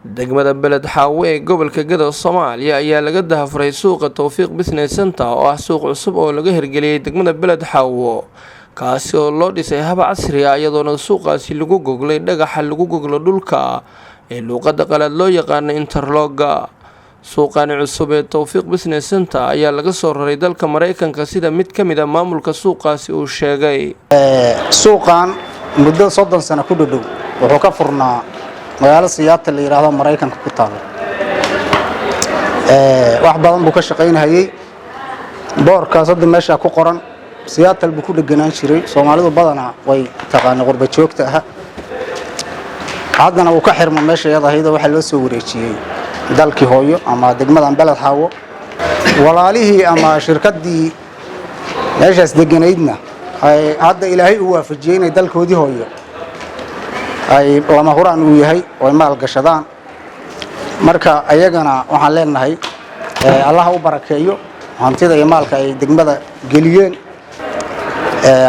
degmada Beled Xaawo ee gobolka Gadow Soomaaliya ayaa laga dahafuray suuqa Tawfiiq Business Center oo ah suuq cusub oo laga hirgeliyay degmada Beled Xaawo kaasi oo loo dhisay hab casri ah iyadoo suuqaasi lagu goglay dhagaxa lagu goglo dhulka ee luqadda qalaad loo yaqaan interloga. suuqan cusub ee Tawfiiq Business Center ayaa laga soo raray dalka Mareykanka sida mid ka mid ah maamulka suuqaasi uu sheegay. suuqan muddo 30 sano ku dhow wuxuu ka furnaa magaalada Seattle la yiraahdo Mareykanka ku taal. wax badan buu ka shaqeynayay boorkaas hadda meesha ku qoran Seattle buu ku dhaganaan jiray Soomaalidu badana way taqaan qurba joogta ah. haddana uu ka xirmo meesha iyada waxa loo soo wareejiyay dalkii hooyo ama degmadan Beled Xaawo walaalihii ama shirkadii meeshaas deganaydna ay hadda Ilaahay u waafajiyay inay dalkoodii hooyo ay lama huraan u yahay oo maal gashadaan marka ayagana waxaan leenahay Allah u barakeeyo hantida iyo maalka ay degmada geliyeen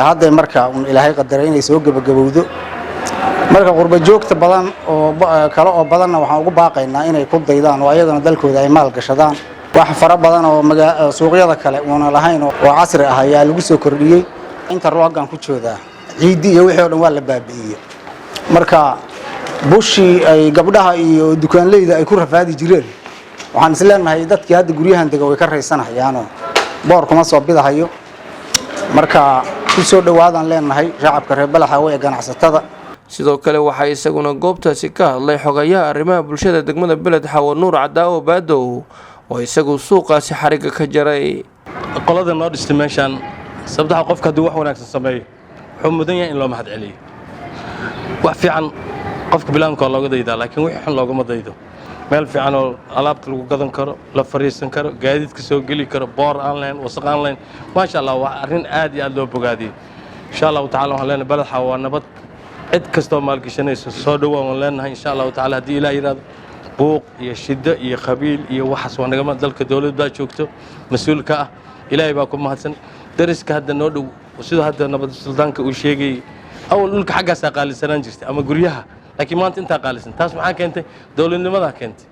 hadda marka Ilaahay qadaray inay soo gabagabowdo marka qurba joogta badan oo kala oo badan waxaan ugu baaqaynaa inay ku daydaan oo ayagana dalkooda ay maal gashadaan wax fara badan oo suuqyada kale oo lahayn oo casri ah ayaa lagu soo kordhiyay interlogan ku jooda ciidi iyo wixii oo dhan waa la baabi'iyay marka bushii ay gabdhaha iyo dukaanleyda ay ku rafaadi jireen waxaan isleenahay dadkii hadda guryahan dega way ka reysanayaan boor kuma soo bidahayo marka ku soo dhawaadaan leenahay shacabka reer Beled Xaawo ee ganacsatada. sidoo kale waxa isaguna goobtaasi ka hadlay xogayaha arrimaha bulshada degmada Beled Xaawo Nuur Cadaawo Baadow oo isagu suuqaasi xariga ka jaray. qolada noo dhistay meeshan sabtaha qofka haduu wax wanaagsan sameeyo wuxuu mudan yahay in loo mahad celiyo. wax fiican qofka bilaanka looga daydaa laakiin wixii xun loogama daydo. meel fiican oo alaabta lagu gadan karo la fariisan karo gaadiidka soo gali karo boor aan leen wasaq aan leen ma sha Allah waa arrin aad iyo aad loo bogaadiyay. insha Allah ta'ala waxaan leenahay Beled Xaawo nabad cid kastoo maal gashanayso soo dhawaan leenahay insha Allah ta'ala hadii Ilaahay yiraahdo buuq iyo shida iyo qabiil iyo waxas wanagama dalka dawladda joogto mas'uulka ah Ilaahay baa ku mahadsan dariska hadda noo dhow sida hadda nabad suldaanka uu sheegay awal dhulka xaggaas qaalisanaan jirtay ama guryaha laakiin maanta inta qaalisan taas maxaa keentay dawladnimada keentay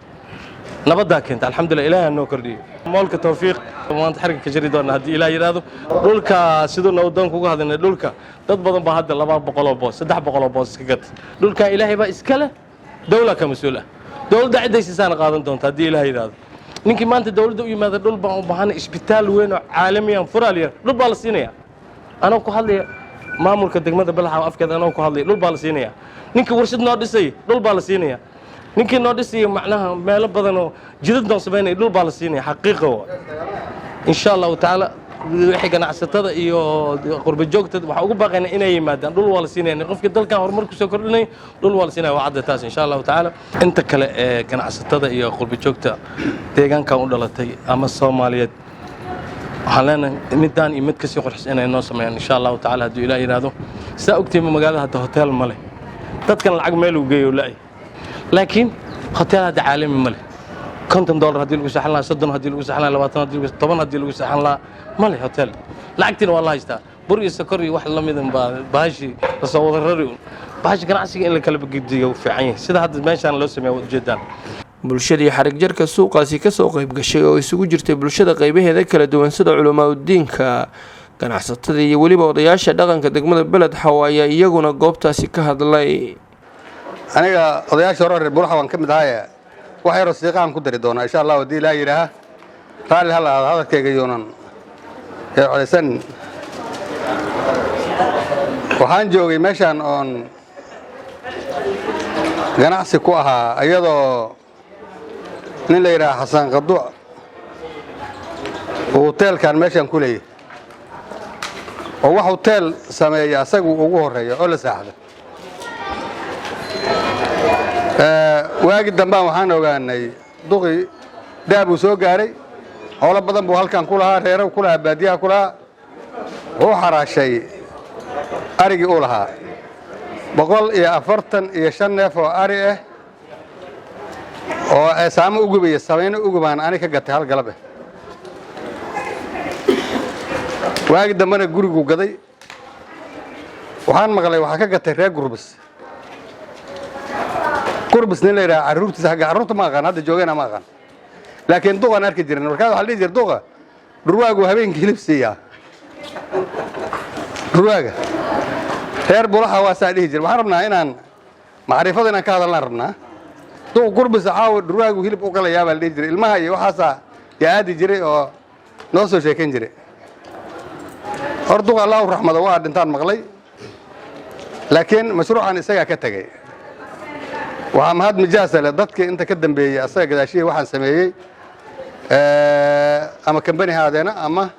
nabadda keentay alxamdulillah Ilaahay noo kordhiyo moolka Tawfiiq maanta xariga ka jiri doona hadii Ilaahay yiraahdo dhulka sidoo nabaddan kuga hadlay dhulka dad badan baa hadda 200 oo boos 300 oo boos iska gatay dhulka Ilaahay baa iska leh dawladda ka mas'uul ah dawladda cidaysiisana qaadan doonta hadii Ilaahay yiraahdo ninkii maanta dawladda u yimaado dhul baan u baahan isbitaal weyn oo caalami ah furaaliya dhul baa la siinaya ana ku hadlay maamulka degmada Beled Xaawo afkeeda ana ku hadlay dhul baa la siinaya ninkii warshad noo dhisay dhul baa la siinaya ninkii noo dhisay macnaha meelo badan oo jidad noo sameeyay dhul baa la siinaya xaqiiqo insha Allah ta'ala wixii ganacsatada iyo qurba joogta waxa ugu baaqayna inay yimaadaan dhul waa la siinaya qofkii dalkan horumar ku soo kordhinay dhul waa la siinaya waa cadda taas insha Allah ta'ala inta kale ee ganacsatada iyo qurba joogta deegaanka u dhalatay ama Soomaaliyeed waxaan leenahay midaan iyo mid ka sii qurxis inay noo sameeyaan insha Allah ta'ala hadii Ilaahay yiraahdo saa ogtiima magaalada hadda hotel ma leh dadkan lacag meel u geeyo laakiin hotel hada caalami ma leh $50 hadii lagu saxan lahaa 30 hadii lagu saxan lahaa 20 hadii 10 hadii lagu saxan lahaa ma leh hotel lacagtina wallahi haystaa bur iyo sokor iyo wax la mid ah baashi soo wada rari baashi ganacsiga in la kala bagdiyo fiican yahay sida hadda meeshan loo sameeyo ujeedaan. bulshadii xarig jarka suuqaasi ka soo qayb gashay oo isugu jirtay bulshada qaybaheeda kala duwan sida culamaa diinka ganacsatada iyo waliba odayaasha dhaqanka degmada Beled Xaawo ayaa iyaguna goobtaasi ka hadlay. aniga odayaasha hore Beled Xaawo ka mid ahaa wax yar oo siiqaan ku dari doona insha Allah hadii Ilaahay yiraahdo raali hal hadalkayga yoonan ee codeysan waxaan joogay meeshan oon ganacsi ku ahaa iyadoo nin la yiraahdo Xasan Qaduuc hotelkan meeshan ku leeyahay oo wax hotel sameeya asagu ugu horeeyo oo la saaxdo waagi dambaan waxaan ogaanay duqi daab uu soo gaaray howlo badan buu halkan ku lahaa reero ku lahaa baadiyaha ku lahaa oo xaraashay arigi uu lahaa 145 neef oo ari ah oo saamo ugu biyo sameeyna ugu baan ani ka gatay hal galab waagi dambana gurigu gaday waxaan maqlay waxa ka gatay reer gurbis qurbisna la yiraahdo caruurtiisa xagga caruurta ma aqaan hadda joogana ma aqaan laakiin duqan arki jirnay markaa waxa la dhigi jiray duqa durwaagu habeenkii hilib siiya durwaaga reer bulaha waa saa dhihi jiray waxaan rabnaa inaan macrifada inaan ka hadalnaan rabnaa duq qurbis caaw durwaagu hilib u kala yaabaa la dhihi jiray ilmaha iyo waxaasa yaadi jiray oo noo soo sheekan jiray hor duqa Allah raxmado waa dhintaan maqlay laakiin mashruucan isaga ka tagay waxa mahad mijaasale dadka inta ka dambeeyay asaga gadaashiye waxaan sameeyay ama company haadeena ama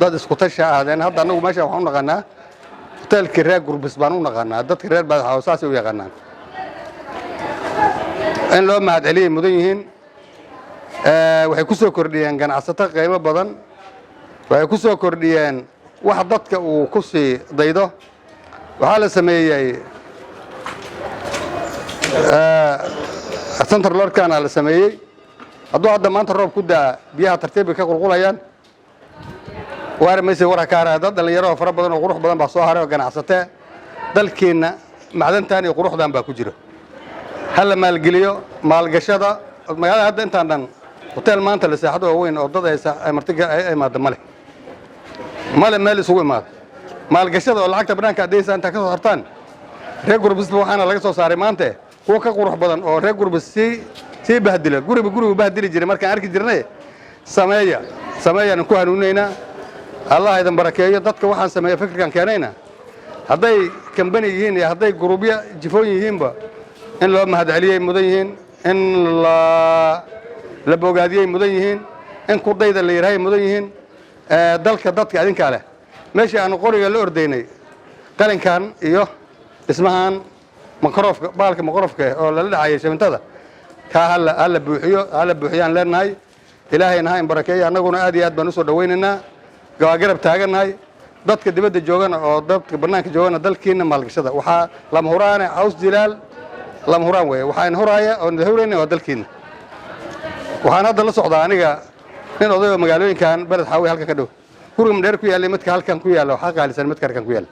dad isku tashi ahaadeen hadda anagu meesha waxaan u naqaanaa hotelkii reer gurbis baan u naqaanaa dadka reer Badaxaawo saas u yaqaanaan in loo mahad celiyay mudan yihiin waxay ku soo kordhiyeen ganacsato qiimo badan waxay ku soo kordhiyeen wax dadka uu ku sii daydo waxaa la sameeyay center lorkana la sameeyay hadduu hadda maanta roob ku daa biyaha tartiib ka qulqulayaan waara meesha wara ka haray dad dhalinyaro fara badan oo qurux badan baa soo haray oo ganacsatay dalkeena macdantan iyo quruxdan baa ku jira hal maalgeliyo maalgashada magaalada hadda intaan dhan hotel maanta la seexdo oo weyn oo dad ay martiga ay imaado male meel isugu imaado maalgashada oo lacagta banaanka adeeysa inta ka soo hartaan reer gurbis waxaana laga soo saaray maanta kuwa ka qurux badan oo reer gurbis si bahdila guriga bahdili jiray markaan arki jirnay sameeyaan ku hanuuneynaa Allah idan barakeeyo dadka waxaan sameeyay fikirkan keenayna hadday company yihiin iyo hadday gruubya jifooyin yihiinba in loo mahad celiyay mudan yihiin in la bogaadiyay mudan yihiin in ku dayda la yiraahdo mudan yihiin dalka dadka adinka leh meesha aan qoriga la ordaynay qalinkan iyo ismahan baalka makrofka oo la dhacay shamintada ka hal buuxiyaan leenahay ilaahayna ha in barakeeyo annaguna aad iyo aad baan u soo dhaweynaynaa garab taaganahay dadka dibadda joogana oo dadka banaanka joogana dalkiina maalgashada waxa lama huraan caws jilaal lama huraan way waxaan huraaya oo hurayna waa dalkiina waxaan hadda la socdaa aniga nin oday oo magaalooyinkan Badaxaawo halka ka dhow guriga madheer ku yaalay midka halkan ku yaalo waxa qaalisan midka halkan ku yaal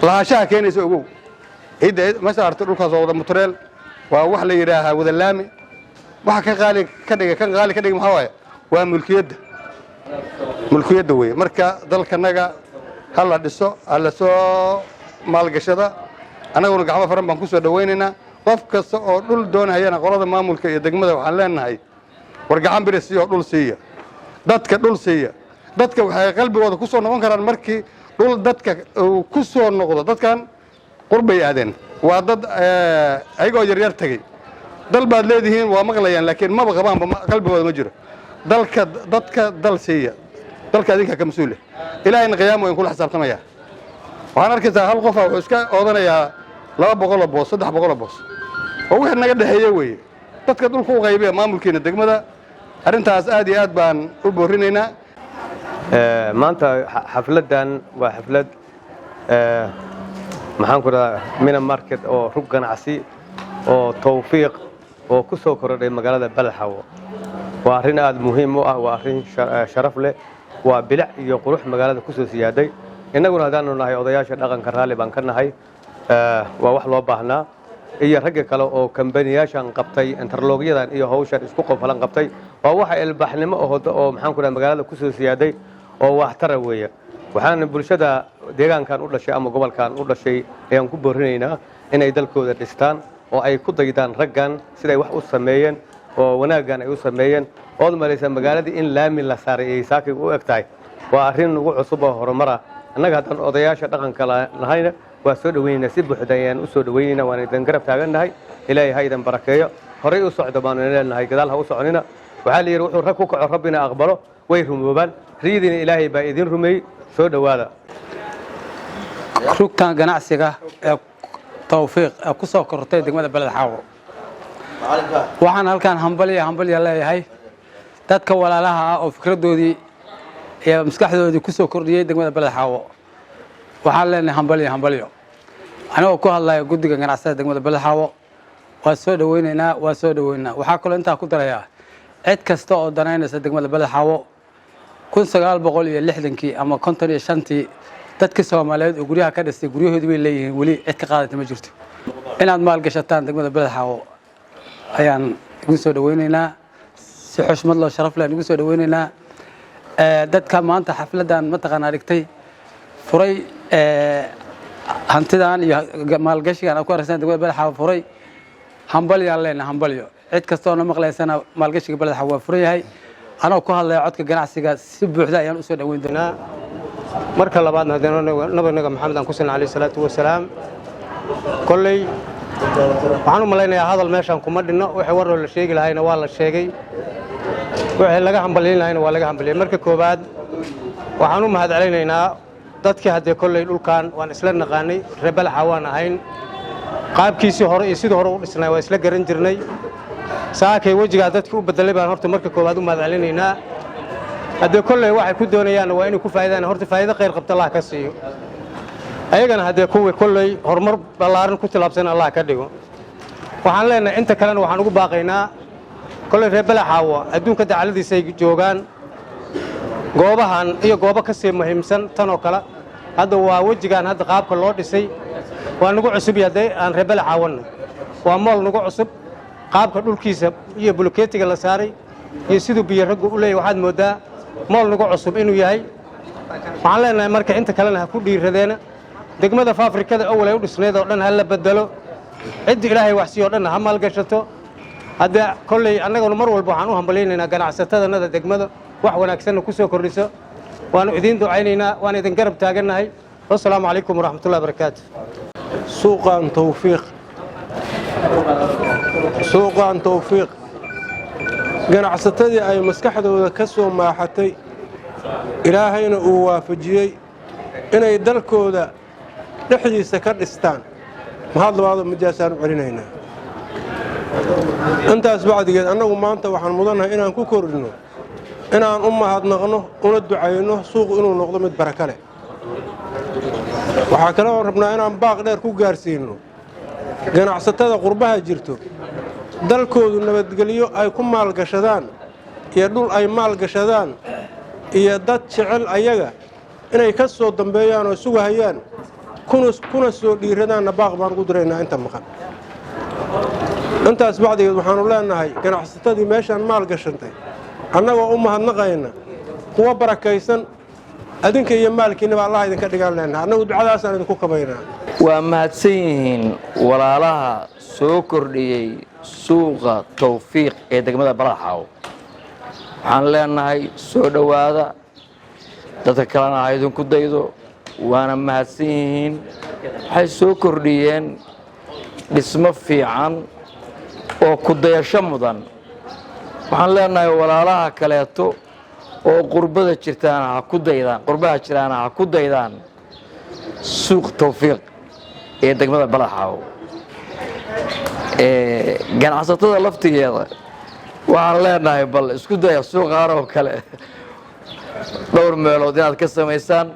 laashaha keenaysa ogow hidda masha arto dhulkaas oo wada mutreel waa wax la yiraahdo wada laami waxa ka qaali ka dhigay maxaa waaye waa mulkiyadda way marka dalkanaga hal la dhiso hal soo maalgashada anaguna gacmo faran baan ku soo dhaweynaynaa qof kasta oo dhul doonayana qolada maamulka iyo degmada waxaan leenahay war gacan bir siiyo dhul siiya dadka dhul siiya dadka waxay qalbigooda ku soo noqon karaan markii dhul dadka ku soo noqdo dadkan qurbay aadeen waa dad ayagoo yar tagay dal baad leedihiin waa maqlayaan laakiin ma qabaan qalbigooda ma jiro dadka dal siiya dalka adinka ka mas'uul ilaahayna qiyaamo in kula xisaabtamaya waxaan arkaysaa hal qof oo iska oodanayaa 200 boos 300 boos oo wixii naga dhaxeeyay weeye dadka dhulku u qaybiya maamulkeena degmada arintaas aad iyo aad baan u boorinaynaa maanta xafladan waa xaflad maxaan ku radaa mina market oo rug ganacsi oo tawfiiq oo ku soo korodhay magaalada Badaxaawo waa arrin aad muhiim u ah waa arrin sharaf leh waa bilic iyo qurux magaalada ku soo siyaaday innaguna hadaan nahay odayaasha dhaqanka raali baan ka nahay waa wax loo baahnaa iyo ragga kale oo kambaniyashan qabtay interlogyadan iyo hawshan isku qofalan qabtay waa waxa ilbaxnimo oo maxaan ku radaa magaalada ku soo siyaaday oo wax tar weeye waxaan bulshada deegaankan u dhashay ama gobolkan u dhashay ayaan ku boorinaynaa inay dalkooda dhistaan oo ay ku daydaan raggan siday wax u sameeyeen oo wanaagan ay u sameeyeen oo malaysa magaaladii in laami la saaray ay saakay u egtahay waa arrin ugu cusub oo horumar ah annaga hadan odayaasha dhaqanka lahayna waa soo dhaweynaa si buuxda ayaan u soo dhaweynaa waan idin garab taaganahay ilaahay ha idin barakeeyo horay u socdo baan leenahay gadaal ha u soconina waxa la yiri wuxuu rag ku kaco rabbina aqbalo way rumoobaan riidina ilaahay baa idin rumeey soo dhawaada rugtan ganacsiga ee tawfiiq ku soo kortay degmada Badaxaawo waxaan halkan hambaliya leeyahay dadka walaalaha ah oo fikradoodii iyo maskaxdoodii ku soo kordhiyay degmada Badaxaawo waxaan leenahay hambaliyo anoo ku hadlayo guddiga ganacsiga degmada Badaxaawo waa soo dhaweynaa waxa kale inta ku daraya cid kasta oo danaynaysa degmada Badaxaawo 1960 ama 55 dadka Soomaaliyeed oo guryaha ka dhistay guryahoodii way leeyihiin wali cid ka qaadata ma jirto inaad maalgashataan degmada beled xaawo ayaan ugu soo dhaweynaynaa si xushmad loo sharaf leh ugu soo dhaweynaynaa dadka maanta xafladan mataqaanaa dhigtay furay hantidan iyo maalgashigan ku aragsan degmada beled xaawo furay hambalyo leena hambalyo cid kasta oo maqlaysana maalgashiga beled xaawo waa furan yahay anoo ku hadlaya codka ganacsiga si buuxda ayaan u soo dhaweyn doonaa marka labaadna nabiga maxamed aan ku sallallahu alayhi salaatu wasalaam kolley waxaan u malaynayaa hadal meeshan kuma dhinno wixii war la sheegi lahaayna waa la sheegay wixii laga hambalyeyn lahaayna waa laga hambalyeey marka koobaad waxaan u mahadcelinaynaa dadkii haddee kolley dhulkan waan isla naqaanay reer beled xaawo aan ahayn qaabkiisii hore iyo sidii hore u dhisnay waa isla garan jirnay saakay wejigaa dadkii u bedelay baan horta marka koowaad u mahadcelinaynaa haddee kolley waxay ku doonayaan waa inay ku faa'iidaan horta faa'iido khayr qabta Allah ka siiyo ayagana haddee kuwii kolley horumar ballaaran ku tilaabsan Allah ka dhigo waxaan leenahay inta kalena waxaan ugu baaqaynaa kolley reer beled xaawo adduunka dacaladiisa ay joogaan goobahan iyo goobo ka sii muhiimsan tan oo kale hadda waa wejigaan hadda qaabka loo dhisay waa nagu cusub yahay aan reer beled xaawana waa mool nagu cusub qaabka dhulkiisa iyo bulkeetiga la saaray iyo sidoo biyo rag u leeyahay waxaad moodaa mool nagu cusub inuu yahay waxaan leenahay marka inta kalena ha ku dhiiradeena degmada Afrikada awal ay u dhisneed oo dhan hal la bedelo cid ilaahay wax siiyo dhan ha maalgashato hadda kolley annaguna mar walba waxaan u hambaleynaynaa ganacsatada degmada wax wanaagsan ku soo kordhiso waanu idin ducaynaynaa waan idin garab taaganahay wassalaamu calaykum waraxmatullaahi wabarakaatuh suuqan tawfiiq ganacsatadii ay maskaxdooda ka soo maaxatay ilaahayna uu waafajiyey inay dalkooda dhexdiisa ka dhistaan mahad labaadoo majaasaan u celinaynaa intaas bacdigeed annagu maanta waxaan mudannahay inaan ku kordhino inaan u mahadnaqno una ducayno suuqu inuu noqdo mid baraka leh waxaa kaloo rabnaa inaan baaq dheer ku gaarsiinno ganacsatada qurbaha jirto dalkoodu nabadgelyo ay ku maalgashadaan iyo dhul ay maalgashadaan iyo dad jecel ayaga inay ka soo dambeeyaan oo sugahayaan kuna soo dhiiradaanna baaq baan ugu diraynaa inta maqan intaas bacdigeed waxaanu leenahay ganacsatadii meeshaan maalgashantay annagoo u mahadnaqayna kuwa barakaysan adinka iyo maalkiinaba Allah idinka dhigaan leenahay annagu ducadaasaan idinku kabaynaa waa mahadsan yihiin walaalaha soo kordhiyey suuqa tawfiiq ee degmada beled xaawo waxaan leenahay soo dhowaada dadka kalena ha idinku daydo waana mahadsan yihiin waxay soo kordhiyeen dhismo fiican oo ku dayasho mudan waxaan leenahay walaalaha kaleeto oo qurbada jirtaana ha ku daydaan qurbaha jiraana ha ku daydaan suuq tawfiiq ee degmada beled xaawo ganacsatada laftigeeda waxaan leenahay bal isku daya suuqaan oo kale dhowr meelood inaad ka samaysaan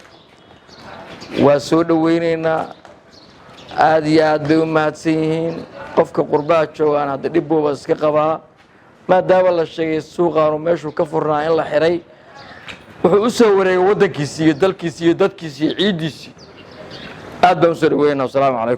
waa soo dhaweynaynaa aad iyo aad bay u mahadsan yihiin qofka qurbaha joogaan hadda dhibbooba iska qabaa maadaama la sheegay suuqaanu meeshuu ka furnaa in la xiray wuxuu u soo wareegay waddankiisii iyo dalkiisii iyo dadkiisii iyo ciiddiisii aad baan u soo dhaweynaynaa wasalaamu calaykum